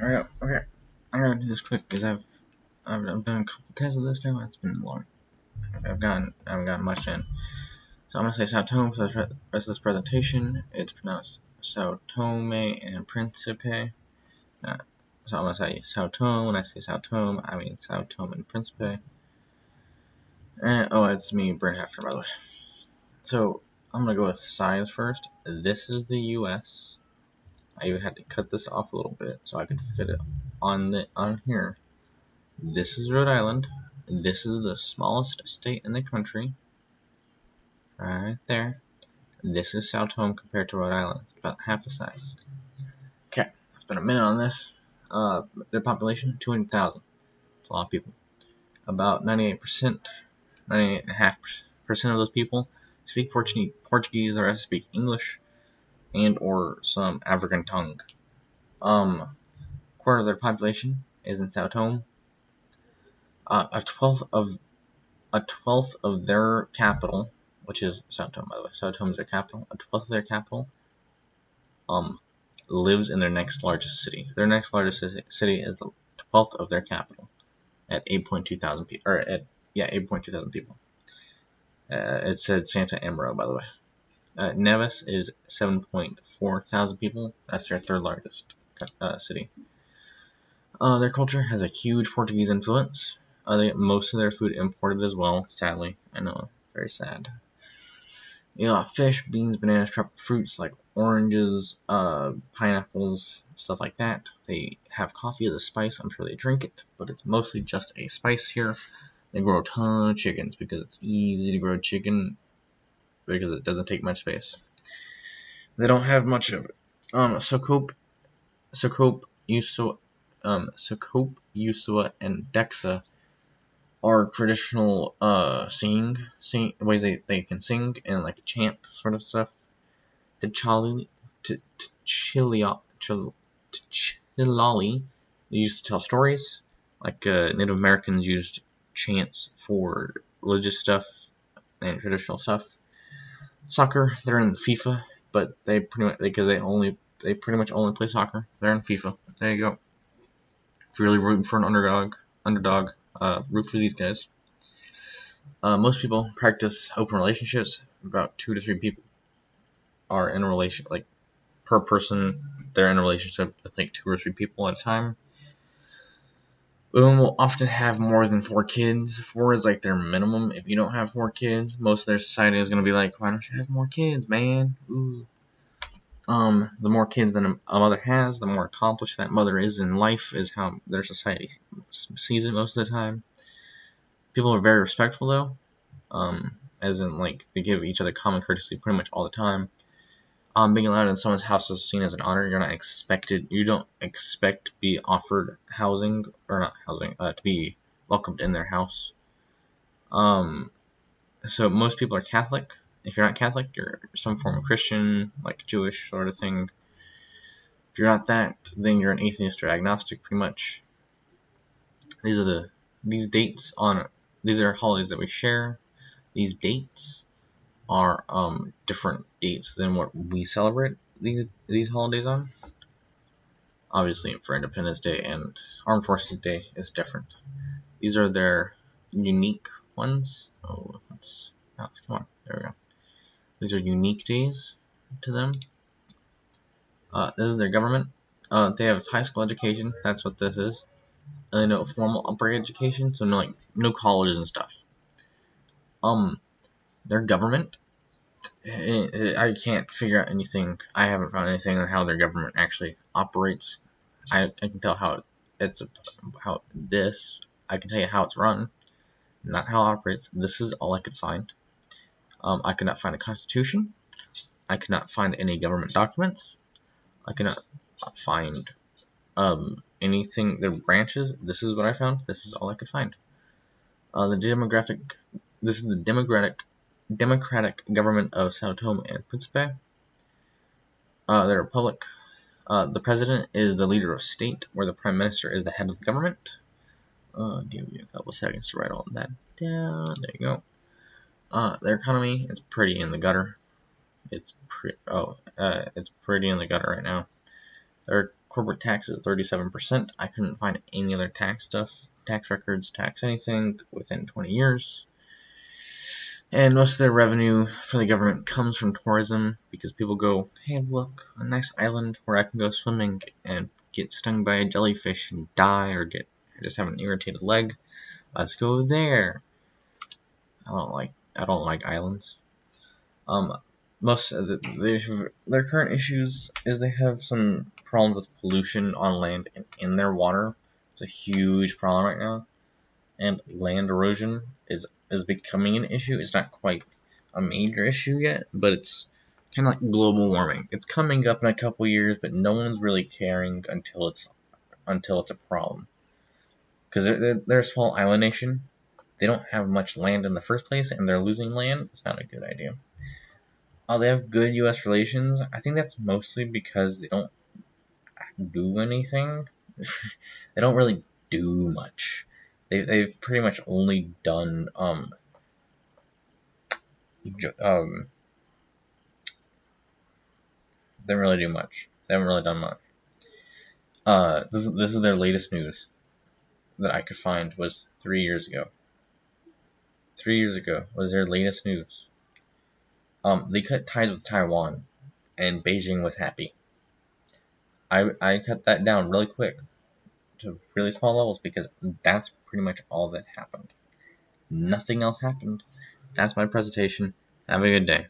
Alright, okay. I'm gonna do this quick because I've done a couple tests of this now. It's been long. I haven't gotten much in. So I'm gonna say Sao Tome for the rest of this presentation. It's pronounced Sao Tome and Principe. So I'm gonna say Sao Tome. When I say Sao Tome, I mean Sao Tome and Principe. And oh, it's me, Brent Hefner, by the way. So I'm gonna go with size first. This is the U.S. I even had to cut this off a little bit so I could fit it on here. This is Rhode Island. This is the smallest state in the country. Right there. This is Sao Tome compared to Rhode Island. It's about half the size. Okay, I spent a minute on this. Their population, 200,000. It's a lot of people. About 98%, 98.5% of those people speak Portuguese, the rest speak English and or some African tongue. Quarter of their population is in Sao Tome. A twelfth of their capital, which is Sao Tome, by the way. Sao Tome is their capital. A twelfth of their capital lives in their next largest city. Their next largest city is the 12th of their capital at 8.2 thousand people. Or at 8.2 thousand people. It said Santa Amaro, by the way. Nevis is 7.4 thousand people. That's their third largest city. Their culture has a huge Portuguese influence. They get most of their food imported as well, sadly. I know, very sad. You know, fish, beans, bananas, tropical fruits like oranges, pineapples, stuff like that. They have coffee as a spice. I'm sure they drink it, but it's mostly just a spice here. They grow a ton of chickens because it's easy to grow chicken because it doesn't take much space. They don't have much of it. Socope, Usua, and Dexa are traditional sing ways they can sing and like chant sort of stuff. The Chilali they used to tell stories, like Native Americans used chants for religious stuff and traditional stuff. Soccer, they're in FIFA, but they pretty much only play soccer. They're in FIFA. There you go. If you're really rooting for an underdog, root for these guys. Most people practice open relationships. About 2 to 3 people are in a relation, like per person, they're in a relationship with like 2 or 3 people at a time. Women will often have more than 4 kids. 4 is like their minimum. If you don't have 4 kids, most of their society is going to be like, why don't you have more kids, man? Ooh. The more kids that a mother has, the more accomplished that mother is in life, is how their society sees it most of the time. People are very respectful, though, as in, like, they give each other common courtesy pretty much all the time. Being allowed in someone's house is seen as an honor. You don't expect to be offered housing, or not housing, to be welcomed in their house. So most people are Catholic. If you're not Catholic, you're some form of Christian, like Jewish sort of thing. If you're not that, then you're an atheist or agnostic, pretty much. These are holidays that we share. These dates are different dates than what we celebrate these holidays on. Obviously, for Independence Day and Armed Forces Day is different. These are their unique ones. Oh, come on, there we go. These are unique days to them. This is their government. They have high school education. That's what this is. No formal upper education, so no colleges and stuff. Their government, I can't figure out anything. I haven't found anything on how their government actually operates. I can tell I can tell you how it's run, not how it operates. This is all I could find. I could not find a constitution. I could not find any government documents. I could not find anything. Their branches. This is what I found. This is all I could find. This is the democratic government of Sao Tome and Principe. The republic. The president is the leader of state, where the prime minister is the head of the government. Give me a couple seconds to write all that down. There you go. Their economy is pretty in the gutter. It's pretty in the gutter right now. Their corporate tax is 37%. I couldn't find any other tax stuff, tax records, tax anything within 20 years. And most of their revenue for the government comes from tourism, because people go, hey, look, a nice island where I can go swimming and get stung by a jellyfish and die, or just have an irritated leg. Let's go there. I don't like islands. Most of their current issues is they have some problems with pollution on land and in their water. It's a huge problem right now, and land erosion is becoming an issue. It's not quite a major issue yet, but it's kind of like global warming. It's coming up in a couple years, but no one's really caring until it's a problem. Because they're a small island nation. They don't have much land in the first place, and they're losing land. It's not a good idea. They have good U.S. relations. I think that's mostly because they don't do anything. They don't really do much. They've pretty much only done didn't really do much. They haven't really done much. This is their latest news that I could find was 3 years ago. 3 years ago was their latest news. They cut ties with Taiwan, and Beijing was happy. I cut that down really quick to really small levels because that's pretty much all that happened. Nothing else happened. That's my presentation. Have a good day.